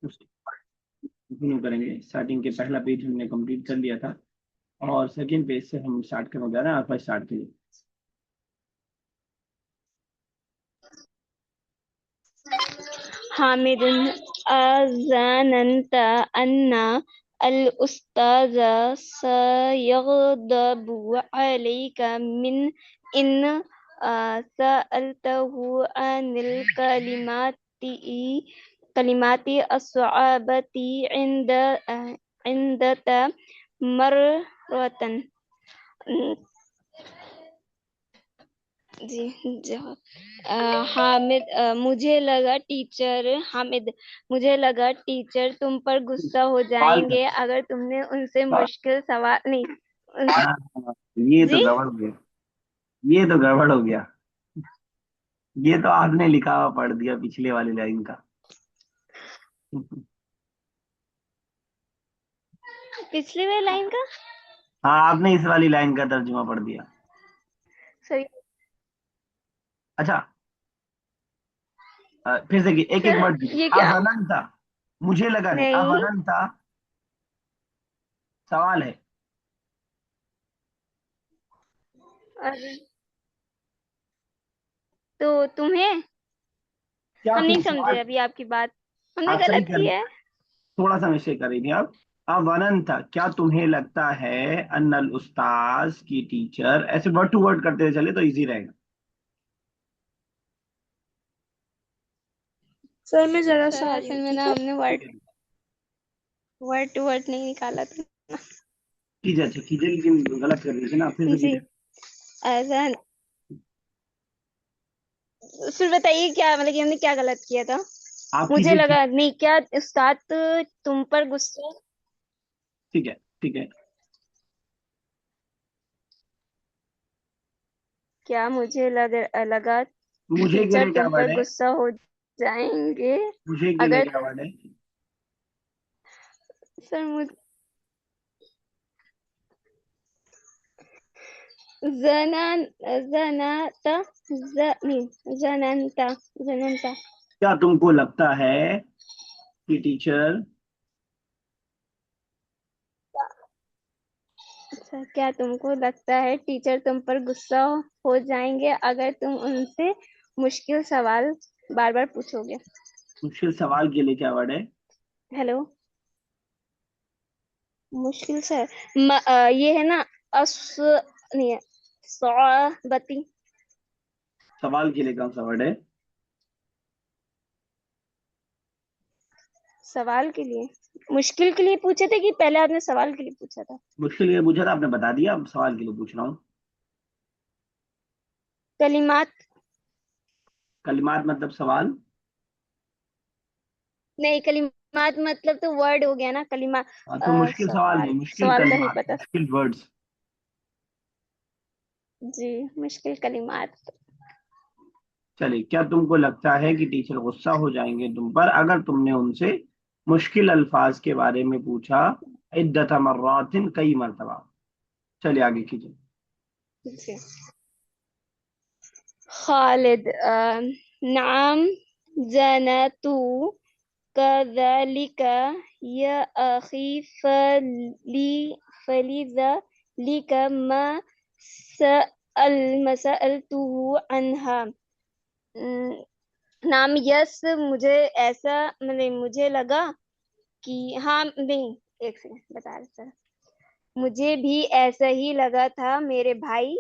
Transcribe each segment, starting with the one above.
Continue کریں گے. Starting کے پہلا پیج ہم نے کمپلیٹ کر لیا تھا اور سیکنڈ پیج سے ہم اسٹارٹ کرنے جا رہے ہیں. آپ اسٹارٹ کریے. حامد أظننت أن الأستاذ سيغضب عليك من إن سألته عن الكلمات الصعبة عندك مرة. جی حامد مجھے لگا ٹیچر تم پر غصہ ہو جائیں گے اگر تم نے ان سے مشکل سوال نہیں. یہ تو گڑبڑ ہو گیا, یہ تو گڑبڑ ہو گیا. یہ تو آپ نے لکھا ہوا پڑھ دیا پچھلے والی لائن کا. پچھلی والی لائن کا ہاں آپ نے اس والی لائن کا ترجمہ پڑھ دیا. سوری. اچھا پھر سے ایک ایک ورڈ. یہ کیا اظننت, مجھے لگا ہے. نہیں اظننت سوال ہے. تو تمہیں کیا ہم تم نہیں سوال سمجھے ابھی آپ کی بات, ہم نے آپ صحیح غلط کر کی رہی, ہے. تھوڑا سا مسٹیک کر رہی تھی آپ. اظننت کیا تمہیں لگتا ہے ان الاستاذ کی ٹیچر, ایسے ورڈ ٹو ورڈ کرتے چلے تو ایزی رہے گا. سر میں ذرا سا اصل میں نا ہم نے ورڈ ٹو ورڈ نہیں نکالا تھا. کیجیے. اچھا کیجیے لیکن غلط کر رہی تھی نا, پھر سے جی کیجیے. پھر بتائیے کیا مطلب کہ ہم نے کیا غلط کیا تھا. آپ مجھے کیجیے. لگا نہیں, کیا استاد تم پر غصہ. ٹھیک ہے ٹھیک ہے. کیا مجھے لگا مجھے کے ٹیچر لیے کیا تم پر ورڈ ہے, غصہ ہو جائیں گے مجھے کے لیے اگر کیا ورڈ ہے. سر زننتا. کیا تم کو لگتا ہے کہ ٹیچر, کیا تم کو لگتا ہے ٹیچر تم پر غصہ ہو جائیں گے اگر تم ان سے مشکل سوال بار بار پوچھو گے. مشکل سوال کے لیے کیا ورڈ ہے. ہیلو, مشکل سے یہ ہے نا نہیں صعبتی. سوال کے لیے کون سا ورڈ ہے. سوال کے لیے, مشکل کے لیے پوچھے تھے کہ پہلے آپ نے سوال کے لیے پوچھا تھا. مشکل یہ پوچھا تھا آپ نے بتا دیا, اب سوال کے لیے پوچھ رہا ہوں. کلمات مطلب سوال. نہیں, کلمات مطلب تو ورڈ ہو گیا نا. کلمات تو مشکل سوال نہیں, مشکل سوال کا نہیں کلمات, پتا. مشکل ورڈز. جی مشکل کلمات. چلیے, کیا تم کو لگتا ہے کہ ٹیچر غصہ ہو جائیں گے تم پر اگر تم نے ان سے مشکل الفاظ کے بارے میں پوچھا عدت مرات, کئی مرتبہ. چلیے آگے کیجیے. جی. خالد نعم زنت كذلك يا أخي فلذلك ما سألته عنها. نام یس, مجھے لگا کہ ہاں نہیں, ایک سیکنڈ بتا رہے سر. مجھے بھی ایسا ہی لگا تھا میرے بھائی,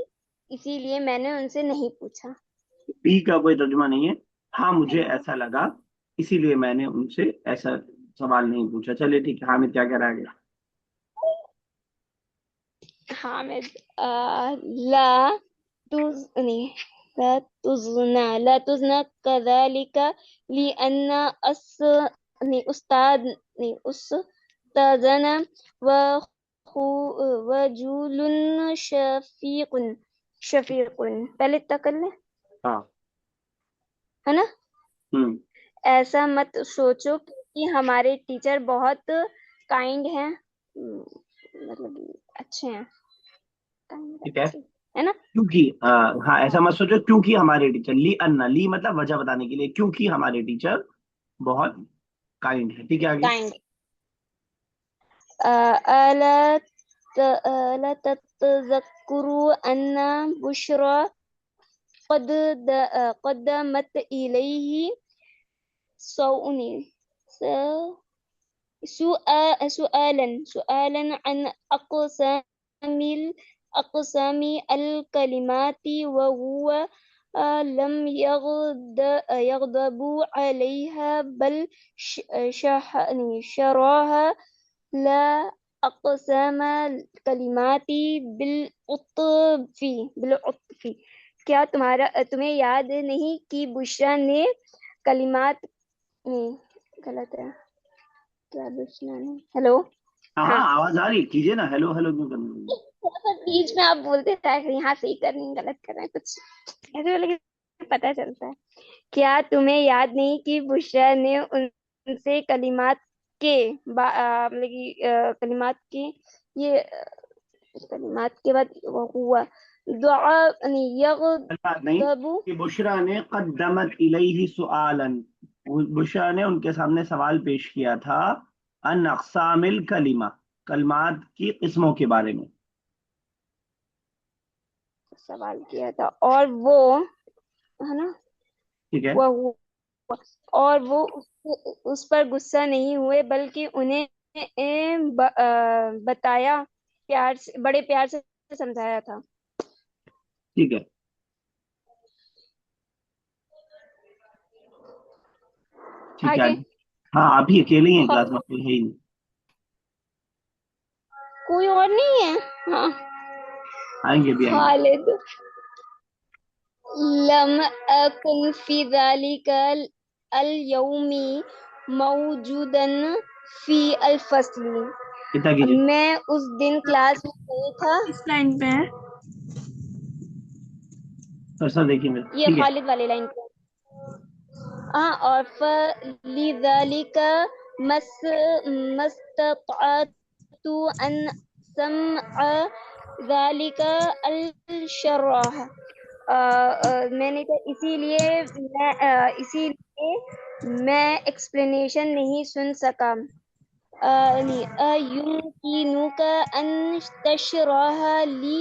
اسی لیے میں نے ان سے نہیں پوچھا. بی کا کوئی ترجمہ نہیں ہے. ہاں مجھے ایسا لگا اسی لیے میں نے ان سے ایسا سوال نہیں پوچھا. چلیے ٹھیک ہے, حامد کیا کہہ رہا ہے. حامد لا تزنا كذلك لأن أستاذنا وجول شفیق. پہلے تکل ہے نا. ایسا مت سوچو کہ ہمارے ٹیچر بہت کائنڈ ہیں, مطلب اچھے ہیں. ٹھیک ہے, ہے نا. کیونکہ ہاں ایسا مت سوچو کیونکہ ہمارے ٹیچر, لی مطلب وجہ بتانے کے لیے, کیونکہ ہمارے ٹیچر بہت काइंड है। ठीक है, आगे। काइंड। अला अला ततज़क्कुरु अन्ना बुशरा قد قدمت إليه سؤني سؤالا عن أقسام الكلمات وهو لم يغضب عليها بل شراها لا أقسام الكلمات بالعطف. کیا تمہیں یاد نہیں کہ بشرا نے کلمات نہیں غلط ہے کیا بشرا نے ہیلو ہاں ہاں ہاں، آواز آ رہی کیجیے نا، ہیلو ہیلو کیوں کرنا ہے؟ تھوڑا سا بیچ میں آپ بولتے تھے یہاں صحیح کر رہے ہیں غلط کر رہے ہیں کچھ ایسے لیکن پتہ چلتا ہے. کیا تمہیں یاد نہیں کہ بشرا نے ان سے کلمات کے کلمات کے یہ کلمات کے بعد ہوا دعا بات نہیں یغضب. کہ بشرا نے قدمت الیہ سؤالا، بشرا نے ان کے سامنے سوال پیش کیا تھا ان اقسام الکلمہ، کلمات کی قسموں کے بارے میں. سوال کیا تھا اور وہ ہے نا ٹھیک ہے، وہ اور وہ اس پر غصہ نہیں ہوئے بلکہ انہیں بتایا پیار سے، بڑے پیار سے سمجھایا تھا. ٹھیک ہے، ٹھیک ہے آگے آگے. ہاں آپ ہی اکیلے ہی ہیں کلاس میں، کوئی ہے ہی نہیں. کوئی اور نہیں ہے. ہاں آئیں گے بھی، آئیں گے. خالد لم أكن في ذلك اليوم موجودا في الفصل. اتنا کیجیے. میں اس دن کلاس میں نہیں تھا. اس لائن پہ ہے. سر دیکھیے میرے، یہ ٹھیک ہے. خالد والی لائن پہ ہاں. اور فَلِذَلِكَ مَا اسْتَطَعْتُ أَنْ سَمْعَ ذَلِكَ الشَّرَّحَ. میں نے کہا اسی لیے میں ایکسپلینیشن نہیں سن سکا. يمكنك أن تشرح لي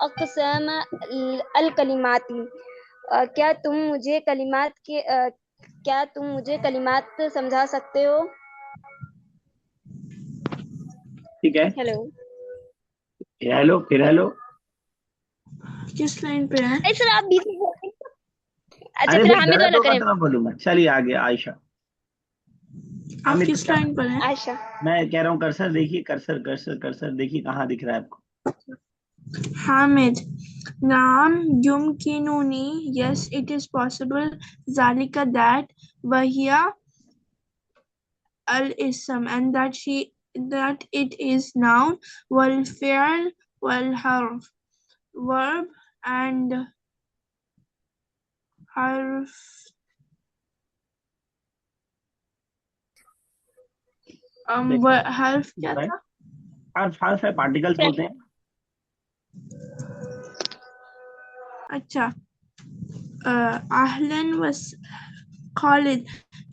أقسام الكلمات. کیا تم مجھے کلمات سمجھا سکتے ہو؟ ٹھیک ہے، ہیلو ہیلو پھر ہیلو. کس لائن پہ ہے؟ سر آپ بیچ میں اچھا ارے پھر بھائی حامد غلط والا ہوگا کریں. تو میں بولوں گا. چلیے آگے عائشہ. آپ حامد کس لائن پر ہیں؟ عائشہ میں کہہ رہا ہوں کرسر دیکھیے، کرسر کرسر کرسر دیکھیے کہاں دکھ رہا ہے آپ کو. حامد نعم یمکنونی yes it is possible ذالک that وہیا الاسم and that it is noun والفعل والحرف verb and حرف حرف کیا تھا؟ حرف ہے، پارٹیکلز بولتے ہیں. اچھا اہلاً خالد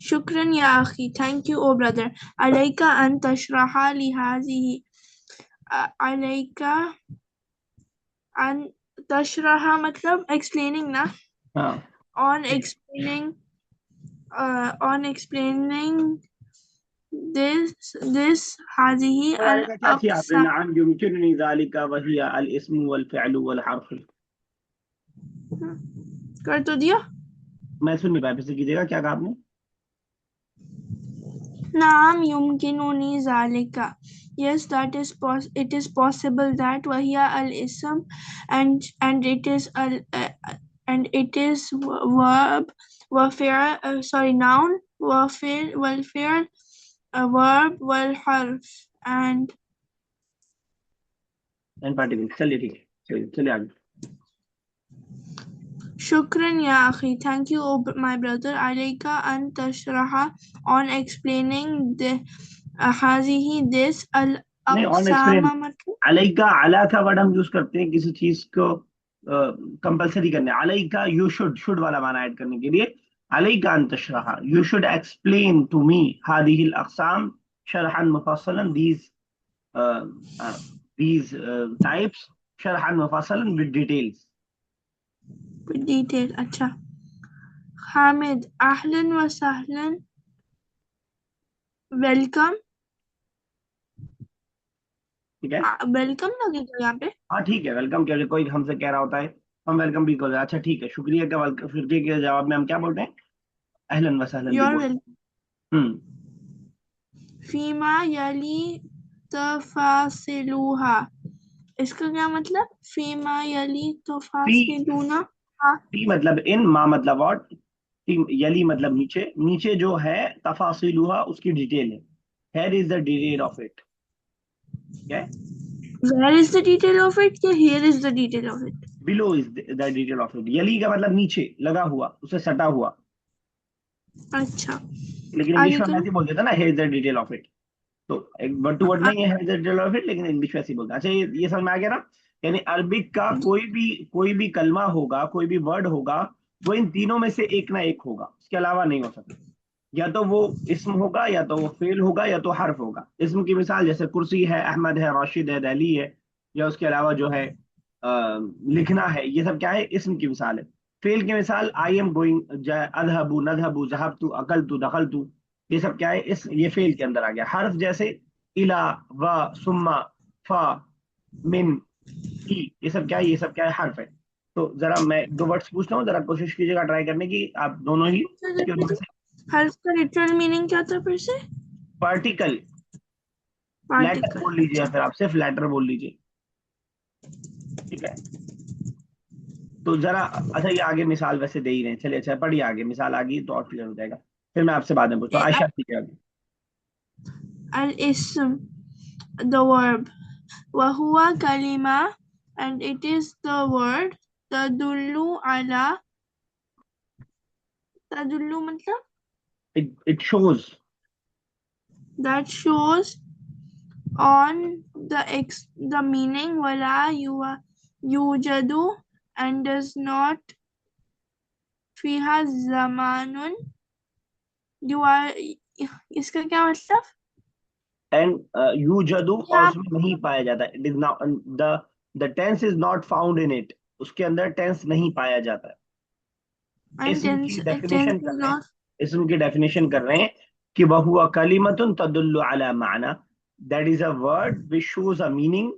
شکراً یا اخی thank you oh brother. علیک ان تشرح لهذه علیک ان تشرح مطلب explaining نا. ہاں on explaining this هذه کا کیا کیا آپ نے؟ الاقسام. نعم یمکننی ذالک وہی الاسم والفعل والحرف. کر تو دیا. میں سن نہیں پایا، پھر سے کیجیے گا. کیا کہا آپ نے؟ نعم يمكنني ذلك yes that is it is possible that وهي الاسم and it is verb وفعل noun والفعل verb والحرف and particle. چلیے ٹھیک ہے، چلیے آگے. شکراً یا اخی thank you oh my brother. عليك أن تشرح on explaining هذه this نہیں، آن الأقسام ایکسپلین مطلب علیکا، علا کا ورڈ ہم یوز کرتے ہیں کسی چیز کو کمپلسری کرنے. علیکا یو شوڈ، شوڈ والا معنی ایڈ کرنے کے لیے عليك أن تشرح. You should explain to me هذه الأقسام شرحا مفصلا. Uh, uh, these types شرحا مفصلا with details. with detail. अच्छा. حامد أهلا وسهلا. welcome. ठीक है, welcome लगेगा यहाँ पे. हाँ ठीक है, वेलकम के लिए कोई हमसे कह रहा होता है हम वेलकम भी कर, अच्छा ठीक है, शुक्रिया का शुक्रिया के जवाब में हम क्या बोलते हैं, अहलन व सहलन भी you're बोलते welcome. हैं। फीमा यली तफासिलुहा. इसका क्या मतलब? फीमा यली फी तफासिलुना. हाँ. फी मतलब इन, मा मतलब व्हाट, यली मतलब नीचे, नीचे जो है तफासिलुहा उसकी डिटेल है, here is the detail of it, क्या है, where is the detail of it? क्या here is the detail of it? Below is the detail of it. यली का मतलब नीचे लगा हुआ, उसे सटा हुआ, अच्छा. लेकिन आगे इंग्लिश में हम करो. ऐसे बोल देते हैं ना, here is the detail of it. तो एक वर्ड टू वर्ड नहीं है here is the detail of it, लेकिन इंग्लिश में ऐसे ही बोलते हैं। अच्छा ये समझ में आ गया ना। यानी अरबिक का कोई भी कलमा होगा, कोई भी वर्ड होगा, वो इन तीनों में से एक ना एक होगा, इसके अलावा नहीं हो सकता। या तो वो इस्म होगा, या तो वो फेल होगा, या तो हर्फ होगा। इस्म की मिसाल जैसे कुर्सी है, अहमद है, राशिद है, दहली है, या उसके अलावा जो है लिखना है, ये सब क्या है, इस्म की मिसाल है। फेल की मिसाल आई एम गोइंग, अजहबू, नजहबू, जहबतू, अकलतू, दखलतू, ये सब क्या है, इस ये फेल के अंदर आ गया। हर्फ जैसे इला, व, सुम्मा, फा, मिन, की, ये सब क्या है, ये सब क्या है, हर्फ है। तो जरा मैं दो वर्ड्स पूछता हूँ, जरा कोशिश कीजिएगा ट्राई करने की, आप दोनों ही कि उनमें से हर्फ का लिटरल मीनिंग क्या था फिर से? Particle, letter particle. बोल लीजिए, या फिर आप सिर्फ लेटर बोल लीजिए, ठीक है। तो जरा, अच्छा ये आगे मिसाल वैसे दे ही रहे हैं, चलिए अच्छा पढ़िए आगे, मिसाल आ गई तो और क्लियर हो जाएगा, फिर मैं आपसे बाद में पूछता हूँ। आयशा ठीक है आगे। al ism, the verb. Wahuwa kalima, and it is the word. Tadullu ala. Tadullu मतलब It shows, that shows on the meaning. Wala yujadu, and does not fiha zamanun. You are. इसका क्या मतलब? एंड यूजदू, और यहाँ उसमें नहीं पाया जाता, it is not the tense is not found in it, उसके अंदर टेंस नहीं पाया जाता है। and इसम tense की tense डेफिनेशन कर is रहे हैं, not. इसम की डेफिनेशन कर रहे हैं कि वहुवा कलिमतुन तदुल्लु अला माना, that is a word which shows a meaning,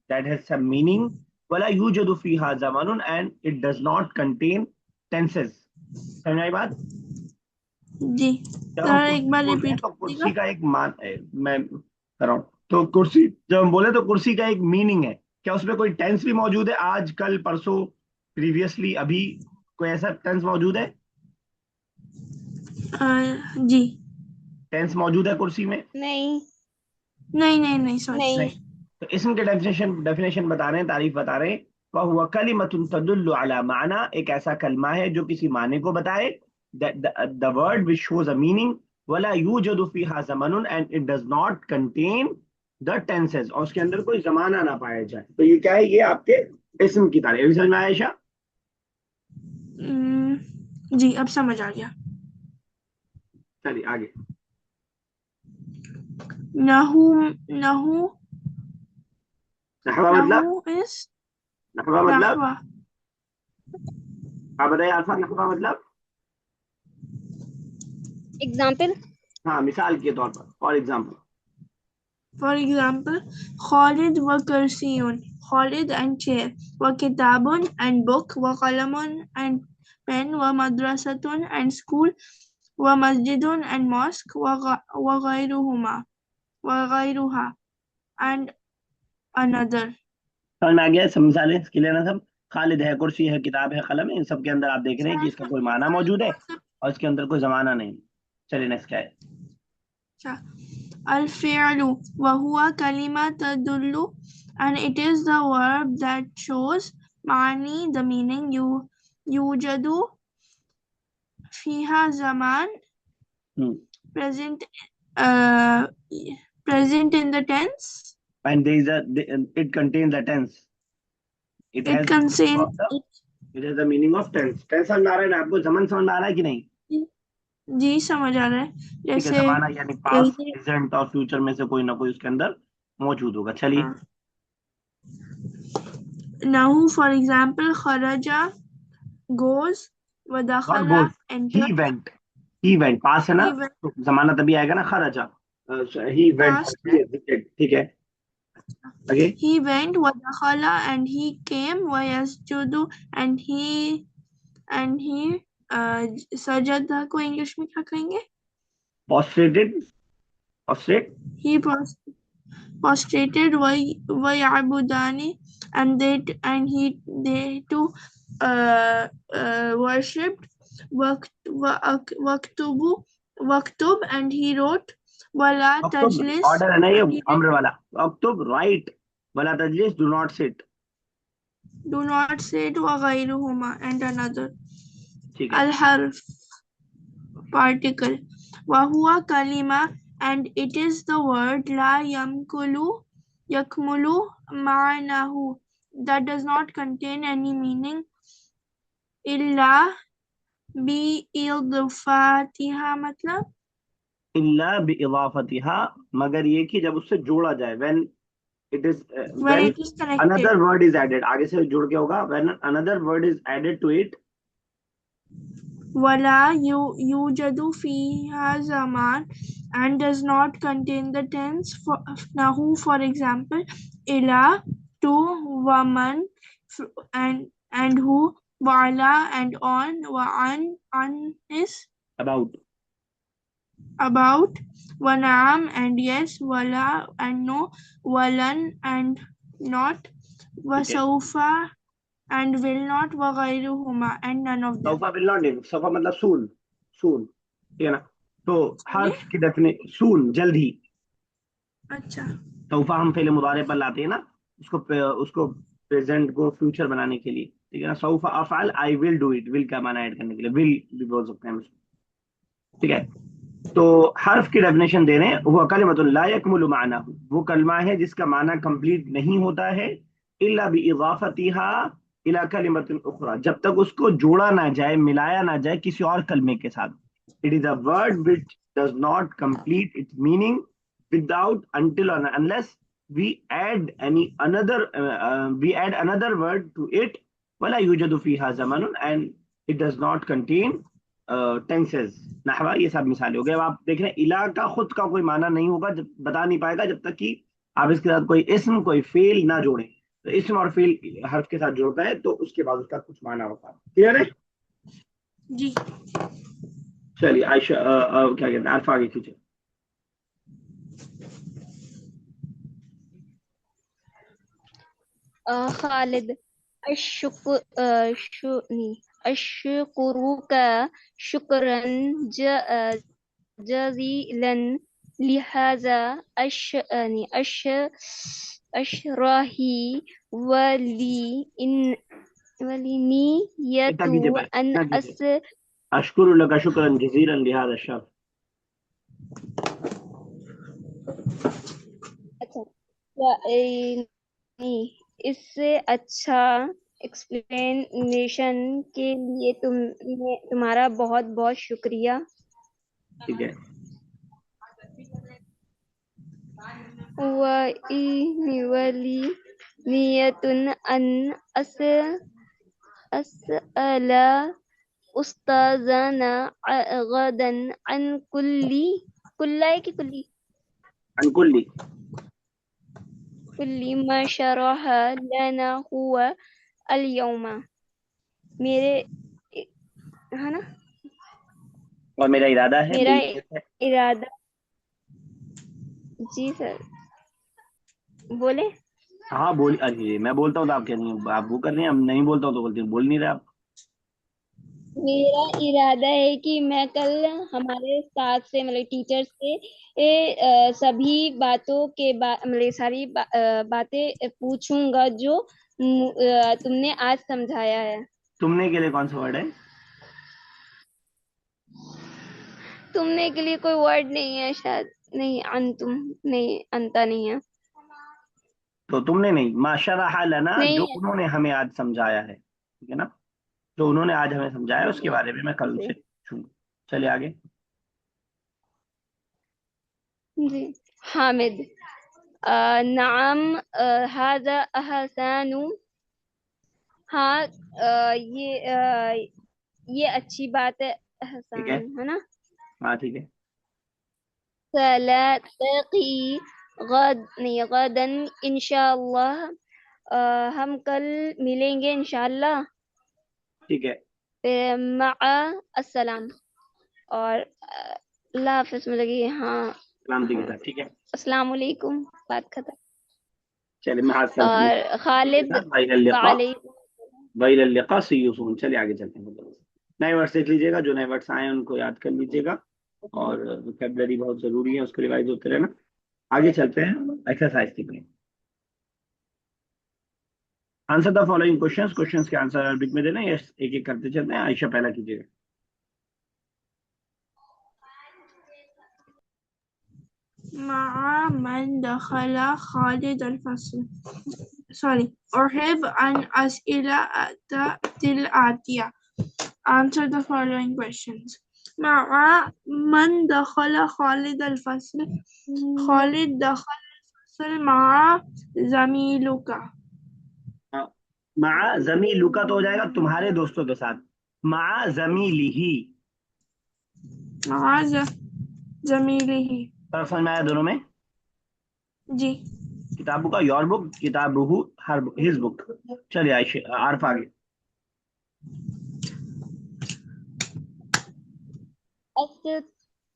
that has some meaning, वला यूजदु फीहा ज़मानुन, and it does not contain tenses. समझ आई बात। जी. जब हम जरा एक कुर्सी बार बोलते हैं रिपीट तो कीजिएगा. कुर्सी का एक मान मैं कर रहा हूँ, तो कुर्सी जब हम बोले तो कुर्सी का एक मीनिंग है, क्या उसमें कोई टेंस भी मौजूद है, आज, कल, परसों, प्रीवियसली, अभी, कोई ऐसा टेंस मौजूद है, जी. टेंस मौजूद है कुर्सी में? नहीं नहीं नहीं नहीं, सॉरी. नहीं। नहीं। तो इसम के डेफिनेशन बता रहे हैं, तारीफ बता रहे हैं। वह हुआ कलिमतुन तदुल्लु अला माना, एक ऐसा कलमा है जो किसी माने को बताए, the word which shows a meaning, वला यूजदु फीहा ज़मानुन, and it does not contain the tenses, और उसके अंदर कोई जमाना ना पाया जाए। तो ये क्या है, ये आपके इसम की तारीफ। अभी समझ में आया आयशा? जी, अब समझ आ गया. चलिए आगे। नहू. नहू. नहवा मतलब, नहू इज नहवा मतलब, नहवा. आप बताइए अल्फा, नहवा मतलब। एग्जाम्पल। हाँ, मिसाल के तौर पर, for example. For example, Khalid wa kursiyun. Khalid and chair. Wa kitabun and book. Wa qalamun and pen. Wa madrasatun and school. Wa masjidun and mosque. Wa ghayruhuma. Wa ghayruha and another. समझ में आ गया, सब मिसालें clear है सब। खालिद है, कुर्सी है, किताब है, कलम है, इन सब के अंदर आप देख रहे हैं कि इसका कोई माना मौजूद है और इसके अंदर कोई जमाना नहीं। चलिए नेक्स्ट क्या है। Al-fi'lu wa huwa kalima tadullu, and it is the verb that shows mani, the meaning. Yujadu fiha zaman, present uh, present in the tense. And there is it contains the tense, it It has contains it has the meaning of tense। Tense समझ में आ रहा है ना आपको, जमन समझ में आ रहा है कि नहीं? जी समझ आ रहा है. ठीक है, जैसे जमाना यानी पास्ट, ये प्रेजेंट और फ्यूचर में से कोई ना कोई उसके अंदर मौजूद होगा. चलिए. नाहू फॉर एग्जाम्पल खराजा goes नॉट ودخل goes, he enters. Went. He went past है ना, he went तो जमाना तभी आएगा ना खराजा. ही वेंट और past ही विजिटेड. ठीक है, आगे. he went ودخل and he came ويسجد and he सजदा को इंग्लिश में क्या कहेंगे? पॉस्ट्रेटेड. पॉस्ट्रेट. he prostrated ويعبدان and they too worshipped. وَاكْتُبُ and he wrote. وَلَا अक्तुब تَجْلِسْ ऑर्डर है ना, ये and he did. अम्र वाला. अक्तुब राइट, वला तजलिस do not sit. Do not sit وغيرهما and another. ठीक है. الحرف particle. وهو كلمة and it is the word law يكمل معناه that does not contain any meaning إلا بإضافاتها मतलब इल्ला बिइदाफतिहा, मगर ये कि जब उससे जोड़ा जाए. When it is, when when it is connected. Another word is added, आगे से जुड़ के होगा. When another word is added to it. ولا يوجد فيها زمان and does not contain the tense نحو for example إلى, to, ومن and who, وعلى and on, وعن is अबाउट. about, ونعم and yes, ولا and no, ولن and not, ठीक है. وسوف and will not, وغيرهما and none of them. सौफा विल नॉट लिव, सौफा मतलब सून. सून, ठीक है ना. तो ये हर्फ की डेफिनेशन सून, जल्द ही. अच्छा सौफा हम पहले मुदारे पर लाते हैं ना, उसको प्रेजेंट को फ्यूचर बनाने के लिए. ठीक है ना. सौफा अफअल, I will do it. Will का माना ऐड करने के लिए विल भी बोल सकते हैं हम उसको. ठीक है. तो हर्फ की डेफिनेशन दे रहे हैं. वो कलिमतुन ला यकमुलु मानाहु, वो कलमा है जिसका माना कंप्लीट नहीं होता है. इल्ला बिइज़ाफतिहा इला कलिमतिन उखरा, जब तक उसको जोड़ा ना जाए, मिलाया ना जाए किसी और कलमे के साथ. It is a word which does not complete it's meaning without until or unless we add another word to it. वला यूजदु फीहा ज़मानुन, and it does not contain tenses. नहवा, ये सब मिसालें हो गए. अब आप देख रहे हैं इला का खुद का कोई माना नहीं होगा, जब बता नहीं पाएगा जब तक कि आप इसके साथ कोई इसम कोई फेल ना जोड़े. तो इसम और फेल हर्फ के साथ जोड़ता है तो उसके बाद उसका कुछ माना होता है. क्लियर है? जी. चलिए आयशा, क्या कहते हैं, अल्फा आगे खींचे. खालिद अशकुरुक शुक्रन जज़ीलन लिहाजा अशराही इतना वलिनियतु कीजिए, पहले अन इतना अस. कीजिए. अशकुरु लका शुक्रन जज़ीरन लिहाजा शर्फ. अच्छा, नहीं, इससे अच्छा एक्सप्लेनेशन के लिए तुम्हारा बहुत बहुत शुक्रिया. ठीक है. वली नियतुन अन असअला उस्ताजना गदन अन कुल्ला है कि अनकुल्ली. कुल्ली मा शरह लना हुआ अल-यौमा, मेरे है ना, और मेरा इरादा है, मेरा मेरी नीयत है. इरादा. जी सर, बोले. हाँ बोल. अरे मैं बोलता हूँ तो आप कह रही हैं, आप वो कर रही हैं. हम नहीं बोलता हूँ तो बोलती हैं बोल नहीं रहे आप. मेरा इरादा है कि मैं कल हमारे साथ से मतलब टीचर से सभी बातों के मतलब सारी बातें पूछूंगा जो तुमने आज समझाया है. तुमने के लिए कौन सा वर्ड है? तुमने के लिए कोई वर्ड नहीं है शायद. नहीं, अंतुम नहीं, अंता नहीं है. तो तुमने नहीं, माशरह लना, नहीं जो है. उन्होंने हमें आज समझाया है. ठीक है ना. जो उन्होंने आज हमें समझाया उसके बारे में मैं कल उनसे पूछूंगा. चलिए आगे. جی حامد نعم هذا أحسن ہاں یہ اچھی بات ہے ٹھیک احسان ہے، ہے نا. ہاں ٹھیک ہے. سنلتقي غدا انشاء اللہ ہم کل ملیں گے انشاءاللہ. ٹھیک ہے، مع السلام اور اللہ حافظ میں لگی ہاں سلامتی کے ساتھ. ٹھیک ہے، السلام علیکم بات ختم. چلیے میں ہاتھ چلتا اور خالد ہوں. بھائی اللقاء، وعلیکم. بھائی اللقاء سی یو سون. چلیے آگے چلتے ہیں. نئے ورڈ دیکھ لیجیے گا، جو نئے ورڈس آئے ہیں ان کو یاد کر لیجیے گا، اور ووکیبلری بہت ضروری ہے، اس کو ریوائز ہوتے رہنا. آگے چلتے ہیں ایکسرسائز کی طرف. آنسر دا فالوئنگ کوشچنس کے آنسر عربک میں دینا، ایک ایک کرتے چلتے ہیں. عائشہ پہلا کیجیے گا. مع من دخل خالد الفصل. Sorry. أحب أن أسئلة الآتية. Answer the following questions. مع من دخل خالد الفصل. خالد دخل الفصل مع زميلك. مع زمیلک تو ہو جائے گا تمہارے دوستوں کے ساتھ. مع زمیلہ. مع زميله. فرق سمجھ میں آیا دونوں میں؟ جی. کتابوں کا یور بک، کتابہ ہز بک. چلیے عائشہ عارف آگے.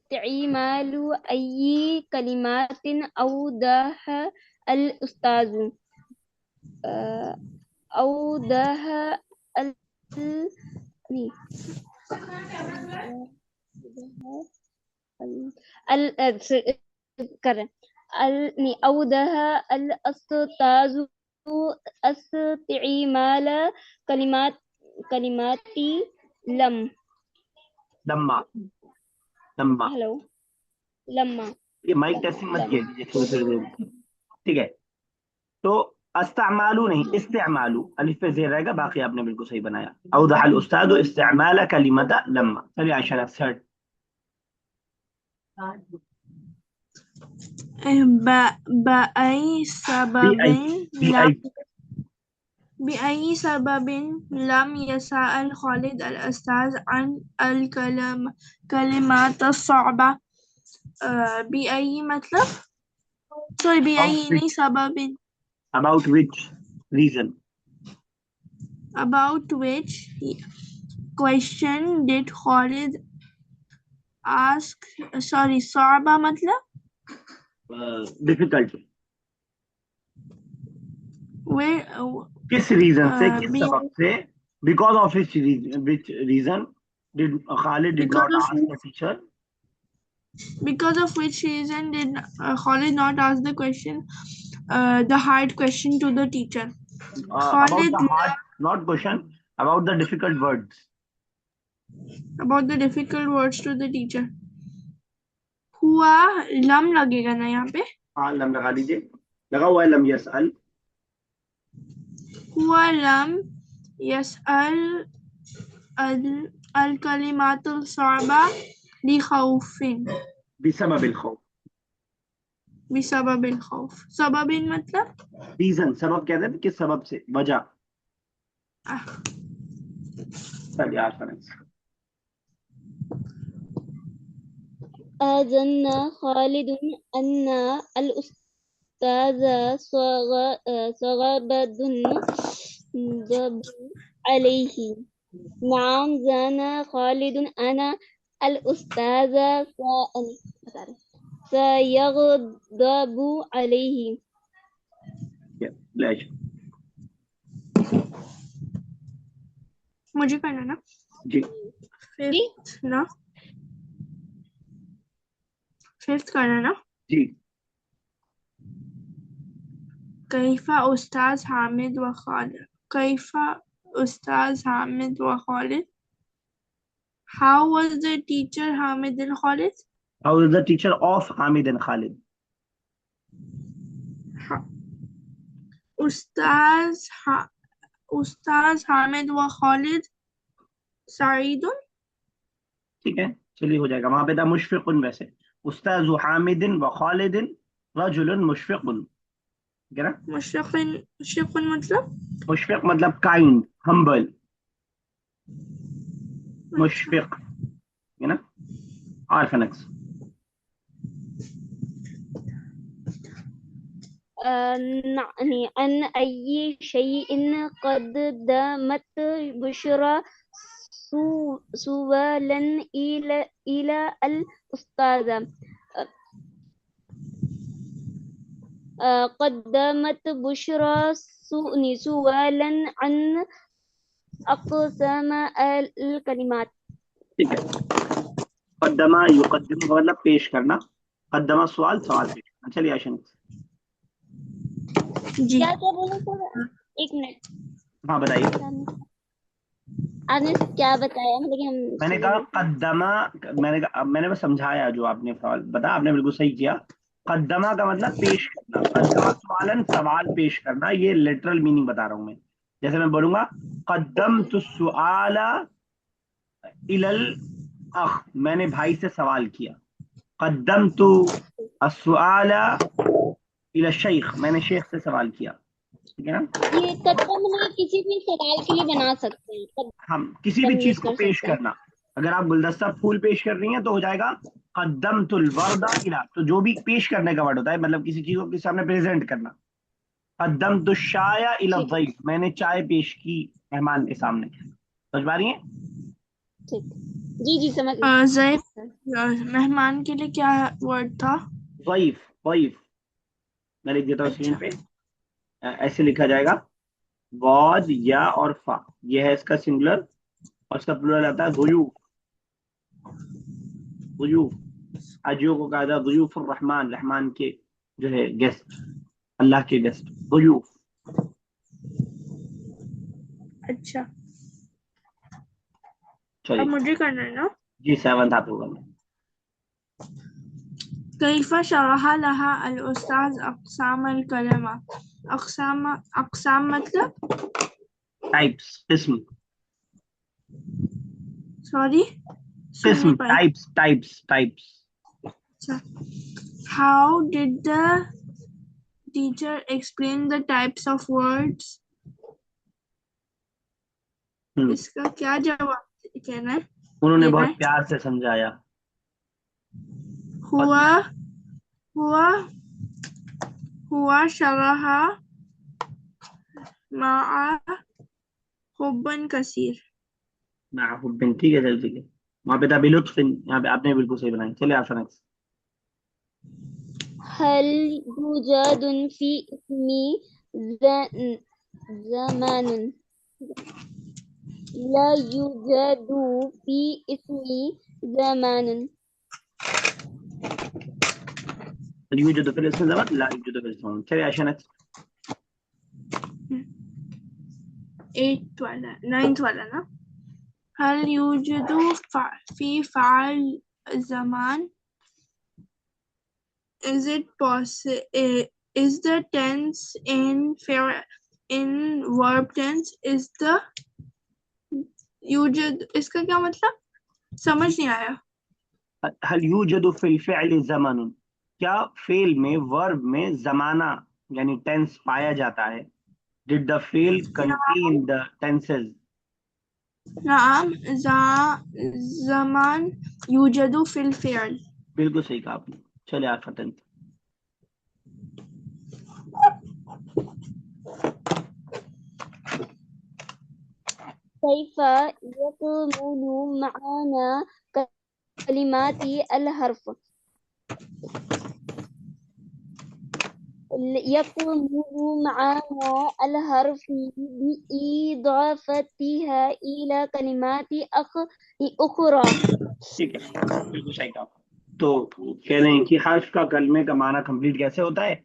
استعمال أي كلمات أودها الأستاذ أودها أودها الأستاذ استعمال كلمات لم. لما. لما. ہلو لما. یہ مائک ٹیسٹنگ مت کیجیے تھوڑی تھوڑی دیر. ٹھیک ہے، تو استعمالو نہیں استعمالو، الف پہ زیر رہے گا، باقی آپ نے بالکل صحیح بنایا. اوضح الاستاذ استعمال کلمۃ لما. چلیے عائشہ تھرڈ. بأي سبب لم بأي سبب لم يسأل خالد الأستاذ عن الكلمات الصعبة. بأي مطلب؟ sorry بأي سبب. about which reason. About which question did Khalid ask? Sorry صعبة مطلب ڈیفیکلٹ. where کس ریزن سے، کس سبب سے؟ Because of which reason did Khalid did not ask the teacher. because of which reason did Khalid not ask the question, the hard question to the teacher? About Khalid the hard, not question, about the difficult words. about the difficult words to the teacher. ہوا لم لگے گا نا یہاں پہ. ہاں لم لگا لیجیے، لگا ہوا ہے لم یسأل. ہوا لم یسأل الکلمات الصعبہ لخوف. بسبب الخوف. بسبب الخوف. سبب مطلب ریزن، سبب کہتے ہیں کس سبب سے، وجہ. چلیے آج کریں. أذن خالد أن الأستاذ صغب عليه. نعم زان خالد أنا الأستاذ سيغضب عليه. مجھے کرنا نا جی ففتھ نا ففتھ کرنا نا. جی. کیف استاذ حامد و خالد. کیف استاذ حامد و خالد. How was the teacher Hamid and Khalid? How is the teacher of Hamid and Khalid? استاذ حامد و خالد سعید. ٹھیک ہے چلیے ہو جائے گا. وہاں پہ تھا مشفقن، ویسے استاذ حامد و خالد رجل मुशफिक, ठीक है ना. मुशफ़िक़ मतलब मुशफिक मतलब काइंड, हम्बल, मुशफिक, है ना. और फिनिक्स. عن أي شيء قدمت بشرى سؤالا إلى الأستاذة. قدمت بشرى سؤالا عن أقسام الكلمات. ठीक है. قدما युकद्दिम का मतलब पेश करना, قدما सवाल, सवाल पेश करना. चलिए आशन. जी क्या क्या बोले सर, एक मिनट. हाँ बताइए. आपने क्या बताया, लेकिन मैंने कहा कद्दमा, मैंने बस समझाया जो आपने सवाल बताया, आपने बिल्कुल सही किया. कद्दमा का मतलब पेश करना, कद्दमा सवालन सवाल पेश करना, ये लिटरल मीनिंग बता रहा हूं मैं. जैसे मैं बोलूंगा कद्दम तो सुआला इलल अख, मैंने भाई से सवाल किया. कद्दम तो असुआला इला शेख, मैंने शेख से सवाल किया. ठीक है ना. ये कद्दम में किसी भी सवाल के लिए बना सकते हैं, हम किसी भी कद्दम चीज यूज को कर पेश सकते हैं. करना, अगर आप गुलदस्ता फूल पेश कर रही हैं तो हो जाएगा कद्दमतुल वर्दा इला, तो जो भी पेश करने का वर्ड होता है, मतलब किसी चीज को किसी सामने प्रेजेंट करना. कद्दमतु शाया इला ठीक ज़ैफ, मैंने चाय पेश की मेहमान के सामने. समझ पा रही हैं. ठीक. जी जी समझ गई. ज़ैफ मेहमान के लिए क्या वर्ड था? ज़ैफ, ज़ैफ मैं लिख देता हूँ स्क्रीन अच्छा पे. ऐसे लिखा जाएगा, वाद या और फा, ये है इसका सिंगुलर, और इसका प्लूरल आता है ज़ुयूफ. ज़ुयूफ, हाजियों को कहा जाता है ज़ुयूफुर रहमान, रहमान के जो है गेस्ट, अल्लाह के गेस्ट, ज़ुयूफ. अच्छा अब चलिए मुझे करना है ना. जी, 7th आप होगा. كيف شرح لها الأستاذ أقسام الكلمة. أقسام मतलब टाइप्स, किस्म, सॉरी सुन किस्म, नहीं पाई. Types, types, types. अच्छा. How did the teacher explain the types of words? इसका क्या जवाब कहना है, उन्होंने देना बहुत है? प्यार से समझाया. हुआ हुआ हुआ शरहा मआ हुब्बन कसीर. माहुब्बिन, ठीक है, चल ठीक है. वहां पे था बिलुत्फिन, यहाँ पे आपने बिल्कुल सही बनाई. चलिए आप नेक्स्ट. هل يوجد في اسمي زمان. لا يوجد في اسمي زمان. يوجد في الاسم زمان, لا يوجد في الاسم زمان. चलिए आशा नेक्स्ट. 8th वाला 9th वाला ना. هل يوجد في فعل زمان. Is it possible? Is the tense in verb tense? Is the يوجد इसका क्या मतलब, समझ नहीं आया. هل يوجد في الفعل زمن, क्या फेल में, वर्ब में जमाना यानी टेंस पाया जाता है. Did the fail contain the tenses? نعم زمان يوجد في الفعل. बिल्कुल सही कहा आपने. चलिए आप फतन. كيف يكمل معنا كلمات الحرف. يكمل معنا الحرف بإضافتها إلى كلمات أخرى. ठीक है, बिल्कुल सही कहा. तो कह रहे हैं कि हर्फ का कलमे का माना कंप्लीट कैसे होता है,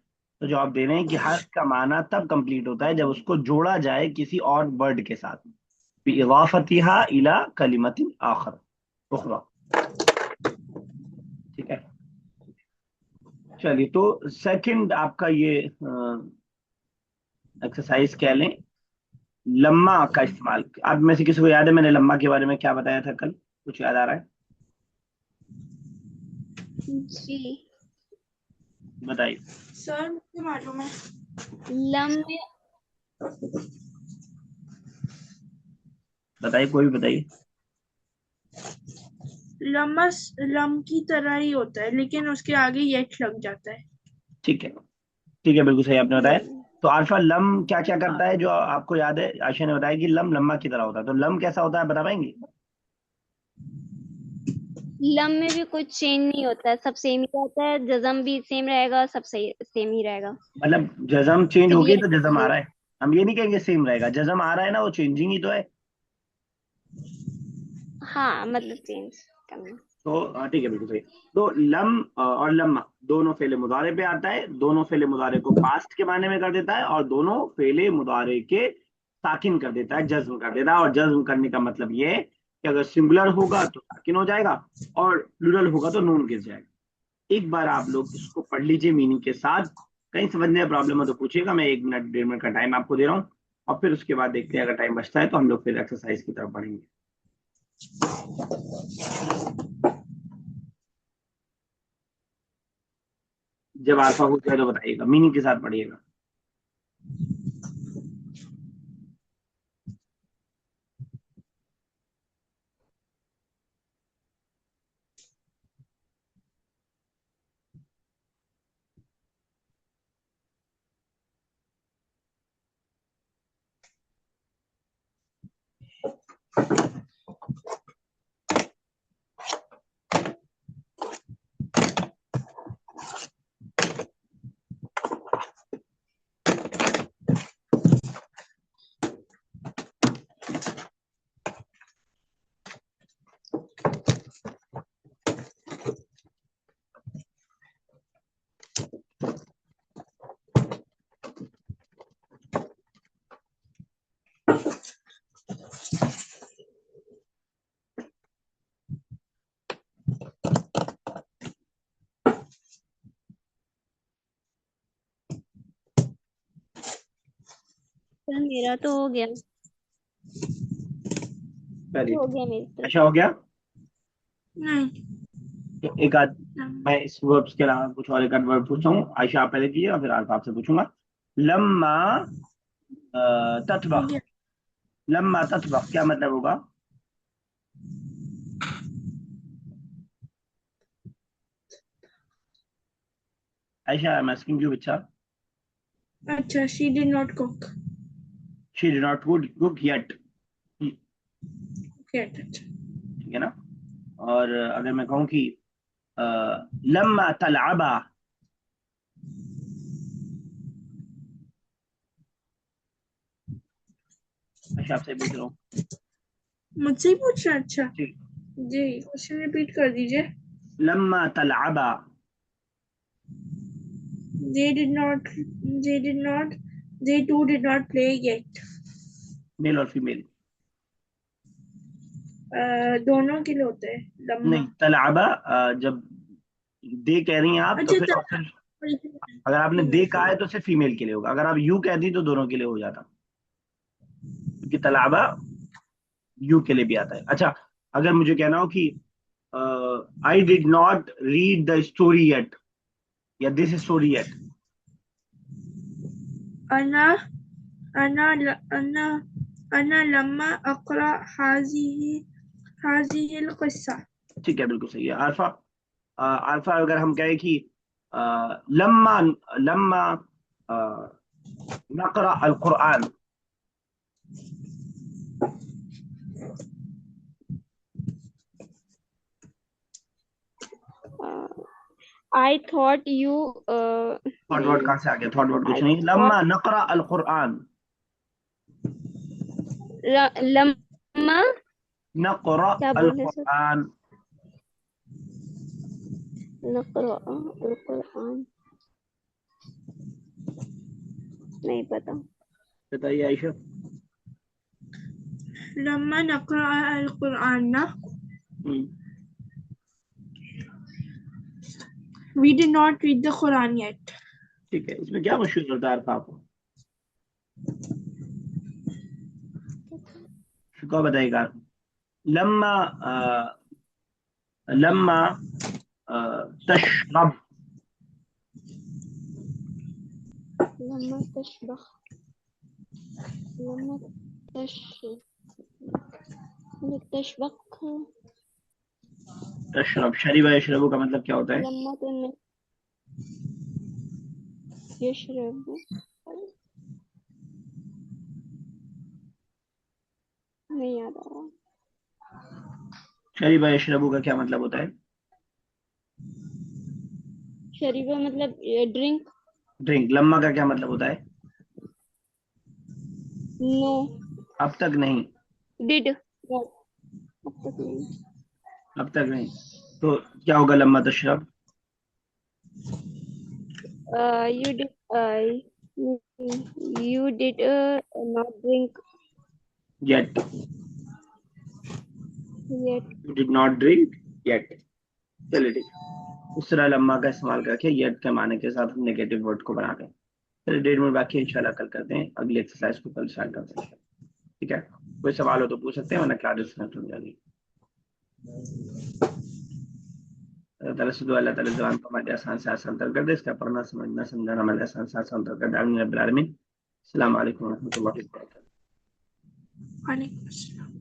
तो जवाब दे रहे हैं कि हर्फ का माना तब कंप्लीट होता है जब उसको जोड़ा जाए किसी और वर्ड के साथ, बिइज़ाफ़तिहा इला कलिमतिन आखर उखरा. ठीक है. चलिए तो सेकंड आपका ये एक्सरसाइज कह लें, लम्मा का इस्तेमाल. आप में से किसी को याद है मैंने लम्मा के बारे में क्या बताया था कल, कुछ याद आ रहा है? जी बताइए। सर मुझे मालूम है। लम में बताइए, कोई भी बताइए। लमस लम की तरह ही होता है, लेकिन उसके आगे यट लग जाता है। ठीक है, ठीक है, बिल्कुल सही आपने बताया। हम्म, तो अल्फा लम क्या क्या करता है, जो आपको याद है आयशा ने बताया कि लम लम्मा की तरह होता है, तो लम कैसा होता है बता पाएंगे? लम में भी कुछ चेंज नहीं होता है, सब सेम ही रहता है, जज़म भी सेम रहेगा, सब सही सेम ही रहेगा। मतलब जजम चेंज हो सिर्फ गई ये तो जजम आ रहा है, हम ये नहीं कहेंगे सेम रहेगा, जजम आ रहा है ना, वो चेंजिंग ही तो है। हाँ मतलब चेंज करना। तो ठीक है, बिल्कुल सही। तो लम और लम्मा दोनों फेले मुदारे पे आता है, दोनों फेले मुदारे को पास्ट के माने में कर देता है, और दोनों फेले मुदारे के साकिन कर देता है, जज्म कर देता है। और जज्म करने का मतलब ये है कि अगर सिंगुलर होगा तो साकिन हो जाएगा, और प्लूरल होगा तो नून गिर जाएगा। एक बार आप लोग इसको पढ़ लीजिए मीनिंग के साथ, कहीं समझने में प्रॉब्लम हो तो पूछिएगा, मैं 1 मिनट 1.5 मिनट का टाइम आपको दे रहा हूँ, और फिर उसके बाद देखते हैं, अगर टाइम बचता है तो हम लोग फिर एक्सरसाइज की तरफ बढ़ेंगे। जब अल्फा हो जाए तो बताइएगा, मीनिंग के साथ पढ़िएगा। सर मेरा तो हो गया, चलिए, हो गया मेरी तरफ अच्छा हो गया। नहीं। तो एक आध, मैं इस वर्ब्स के अलावा कुछ और एक आध वर्ब पूछता हूँ, आयशा आप पहले कीजिए और फिर अल्फा आपसे पूछूंगा। लम्मा हो ततबख, गया। लम्मा ततबख क्या मतलब होगा? Ayesha, I am asking you बच्चा। अच्छा, she did not cook. She did not cook yet, okay, अच्छा। ठीक है ना? और अगर मैं कहूँ कि अ, लम्मा तलअबा, आयशा आपसे पूछ रहा हूँ। मुझसे ही पूछ रहा? अच्छा ठीक। जी, क्वेश्चन रिपीट कर दीजिए। लम्मा तलअबा, they did not they did not they too did not play yet. Male और फीमेल? दोनों के लिए होता है लम्मा। नहीं, तलअबा जब दे कह रही हैं आप तो अच्छा, फिर ऑप्शन, अगर आपने दे कहा है तो सिर्फ फीमेल के लिए होगा, अगर आप यू कह दी तो दोनों के लिए हो जाता, क्योंकि तलअबा यू के लिए भी आता है। अच्छा, अगर मुझे कहना हो कि I did not read the story yet, या दिस स्टोरी येट, अना अना अना अना लम्मा अक़रा हाज़िहिल क़िस्सा। ठीक है, बिल्कुल सही है। अल्फा, अल्फा अगर हम कहें कि लम्मा लम्मा नक़रा अल कुरान, I thought you thought word कहाँ से आ गया? थॉट वर्ड कुछ आई नहीं, थॉट लम्मा नक़रा अल कुरान, लम्मा, नक़रा क्या अल बोल रहे सर? कुरान। नक़रा अल कुरान, नहीं पता। बताइए आयशा। लम्मा नक़रा अल कुरान ना, हम्म, we did not read the Quran yet. ठीक है, इसमें क्या मुश्किल होता है अल्फा आपको? कौन बताएगा? लम्मा लम्मा تشرب. لما تشبخ، لما تشبق، تشرب. شریب یشربو کا مطلب کیا ہوتا ہے؟ لما یشرب، نہیں یاد آ رہا. شریب یشربو کا کیا مطلب ہوتا ہے؟ شریبہ مطلب ڈرنک. ڈرنک. لما کا کیا مطلب ہوتا ہے؟ نو. اب تک نہیں. ڈڈ. اب تک نہیں. اب تک نہیں. تو کیا ہوگا لما تشرب؟ You did not drink Yet. yet. You did not drink yet. چلیے ٹھیک. اس طرح لما کا استعمال کر کے یٹ کے معنی کے ساتھ ہم نیگیٹو ورڈ کو بنا دیں. چلیے 1.5 منٹ باقی ہے، انشاءاللہ کل کرتے ہیں اگلی ایکسرسائز کو، کل اسٹارٹ کرتے ہیں. ٹھیک ہے، کوئی سوال ہو تو پوچھ سکتے ہیں ورنہ کلاس ڈسکنیکٹ ہو جائے گی. اللہ تعالیٰ سے دعا اللہ تعالیٰ زبان کو ہمارے آسان سے آسان تر کر دے، اس کا پڑھنا سمجھنا سمجھانا ہمارے آسان سے آسان تر کر دے. آمین رب العالمین. السلام علیکم و رحمۃ اللہ وبرکاتہ. وعلیکم السلام.